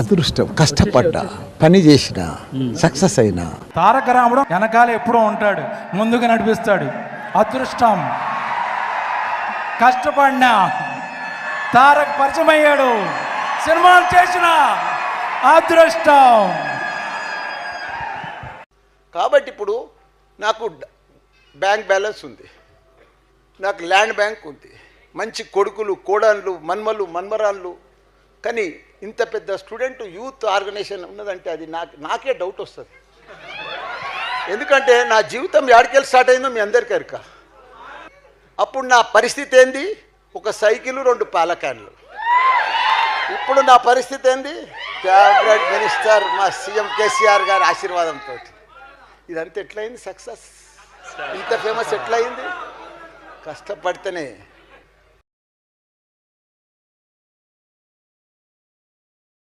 అదృష్టం, కష్టపడ్డా, పని చేసిన, సక్సెస్ అయినా. తారక రాముడు వెనకాల ఎప్పుడూ ఉంటాడు, ముందుగా నడిపిస్తాడు. అదృష్టం, కష్టపడినా తారక్ పరిచయం అయ్యాడు, సినిమాలు చేసిన అదృష్టం. కాబట్టి ఇప్పుడు నాకు బ్యాంక్ బ్యాలెన్స్ ఉంది, నాకు ల్యాండ్ బ్యాంక్ ఉంది, మంచి కొడుకులు, కోడళ్ళు, మన్మరాళ్ళు. కానీ ఇంత పెద్ద స్టూడెంట్ యూత్ ఆర్గనైజేషన్ ఉన్నదంటే అది నాకే డౌట్ వస్తుంది. ఎందుకంటే నా జీవితం యాడికెళ్ళి స్టార్ట్ అయిందో మీ అందరికీ ఎరుక. అప్పుడు నా పరిస్థితి ఏంది? ఒక సైకిలు, 2 పాల క్యాన్లు. ఇప్పుడు నా పరిస్థితి ఏంది? క్యాబినెట్ మినిస్టర్ మా సీఎం కేసీఆర్ గారి ఆశీర్వాదంతో. ఇదంతా ఎట్లయింది? సక్సెస్ ఇంత ఫేమస్ ఎట్లయింది? కష్టపడితేనే.